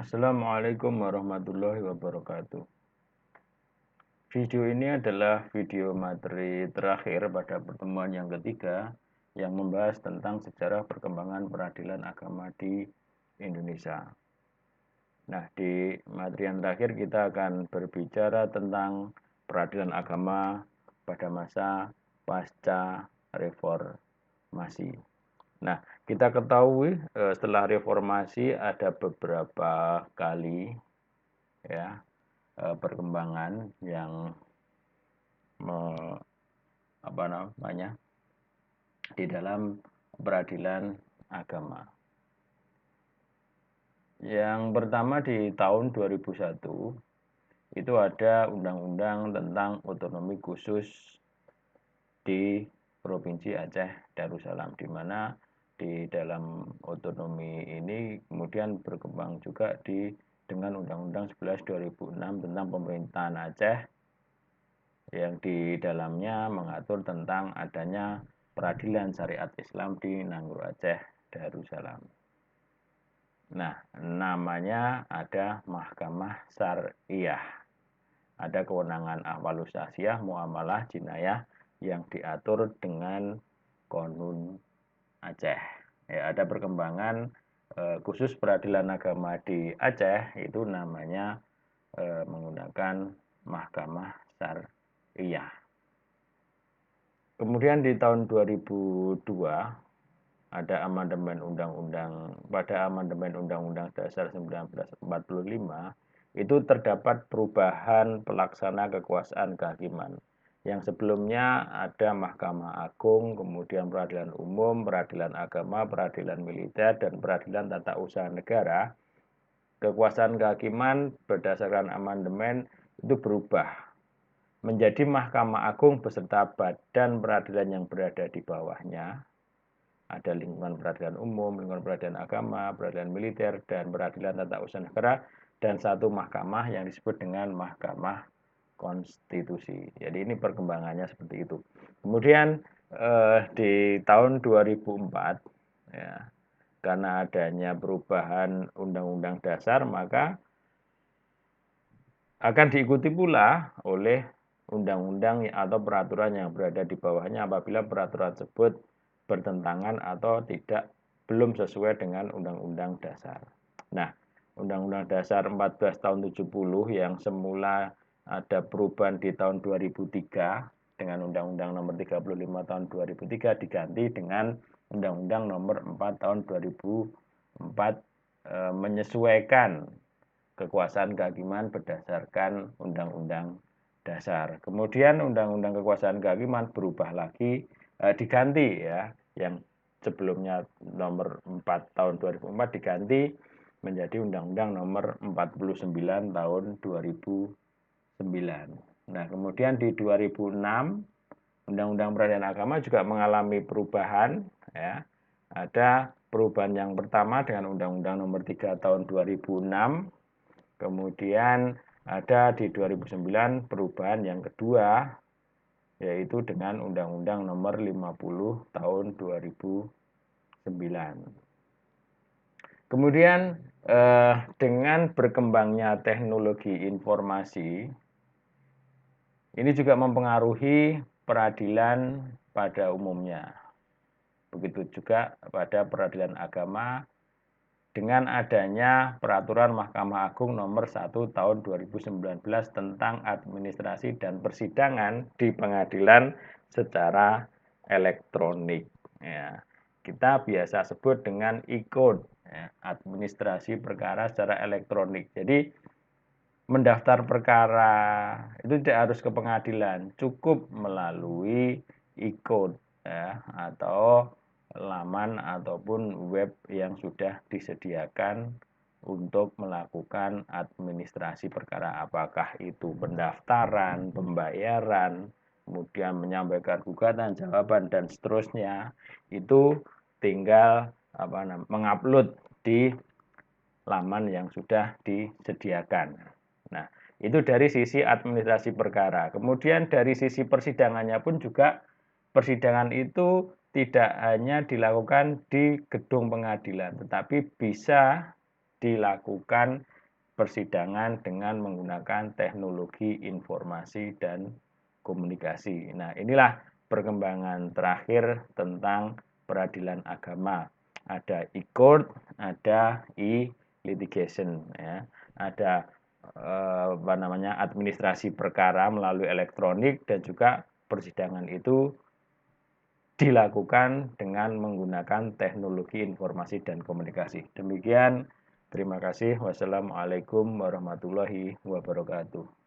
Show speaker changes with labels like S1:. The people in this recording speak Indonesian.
S1: Assalamualaikum warahmatullahi wabarakatuh. Video ini adalah video materi terakhir pada pertemuan yang ketiga yang membahas tentang sejarah perkembangan peradilan agama di Indonesia. Nah, di materi yang terakhir kita akan berbicara tentang peradilan agama pada masa pasca reformasi. Nah, kita ketahui setelah reformasi ada beberapa kali ya perkembangan yang di dalam peradilan agama. Yang pertama di tahun 2001 itu ada undang-undang tentang otonomi khusus di Provinsi Aceh Darussalam, di mana di dalam otonomi ini kemudian berkembang juga dengan Undang-Undang 11 2006 tentang pemerintahan Aceh, yang di dalamnya mengatur tentang adanya peradilan syariat Islam di Nanggroe Aceh Darussalam. Nah, namanya ada Mahkamah Syariah. Ada kewenangan ahwalus syahsiah, muamalah, jinayah yang diatur dengan Konun Aceh. Ya, ada perkembangan khusus peradilan agama di Aceh itu namanya menggunakan Mahkamah Syariah. Kemudian di tahun 2002 ada amandemen pada amandemen Undang-Undang Dasar 1945 itu terdapat perubahan pelaksana kekuasaan kehakiman. Yang sebelumnya ada Mahkamah Agung, kemudian peradilan umum, peradilan agama, peradilan militer, dan peradilan tata usaha negara. Kekuasaan kehakiman berdasarkan amandemen itu berubah menjadi Mahkamah Agung beserta badan peradilan yang berada di bawahnya. Ada lingkungan peradilan umum, lingkungan peradilan agama, peradilan militer, dan peradilan tata usaha negara, dan satu mahkamah yang disebut dengan Mahkamah Konstitusi. Jadi ini perkembangannya seperti itu. Kemudian di tahun 2004 ya, karena adanya perubahan Undang-Undang Dasar, maka akan diikuti pula oleh undang-undang atau peraturan yang berada di bawahnya apabila peraturan tersebut bertentangan atau belum sesuai dengan Undang-Undang Dasar. Nah, Undang-Undang Dasar 14 tahun 70 yang semula ada perubahan di tahun 2003 dengan Undang-Undang nomor 35 tahun 2003 diganti dengan Undang-Undang nomor 4 tahun 2004 menyesuaikan kekuasaan kehakiman berdasarkan Undang-Undang Dasar. Kemudian Undang-Undang Kekuasaan Kehakiman berubah lagi, diganti ya, yang sebelumnya nomor 4 tahun 2004 diganti menjadi Undang-Undang nomor 49 tahun 2009. Nah, kemudian di 2006 Undang-Undang Peradilan Agama juga mengalami perubahan ya. Ada perubahan yang pertama dengan Undang-Undang nomor 3 tahun 2006. Kemudian ada di 2009 perubahan yang kedua, yaitu dengan Undang-Undang nomor 50 tahun 2009. Kemudian dengan berkembangnya teknologi informasi, ini juga mempengaruhi peradilan pada umumnya. Begitu juga pada peradilan agama, dengan adanya peraturan Mahkamah Agung nomor 1 tahun 2019 tentang administrasi dan persidangan di pengadilan secara elektronik. Ya, kita biasa sebut dengan e-court, ya, administrasi perkara secara elektronik. Jadi mendaftar perkara itu tidak harus ke pengadilan, cukup melalui e-court ya, atau laman ataupun web yang sudah disediakan untuk melakukan administrasi perkara, apakah itu pendaftaran, pembayaran, kemudian menyampaikan gugatan, jawaban, dan seterusnya. Itu tinggal mengupload di laman yang sudah disediakan. Nah, itu dari sisi administrasi perkara. Kemudian dari sisi persidangannya pun juga, persidangan itu tidak hanya dilakukan di gedung pengadilan, tetapi bisa dilakukan persidangan dengan menggunakan teknologi informasi dan komunikasi. Nah, inilah perkembangan terakhir tentang peradilan agama. Ada e-court, ada e-litigation, ya. Ada administrasi perkara melalui elektronik, dan juga persidangan itu dilakukan dengan menggunakan teknologi informasi dan komunikasi. Demikian, terima kasih. Wassalamualaikum warahmatullahi wabarakatuh.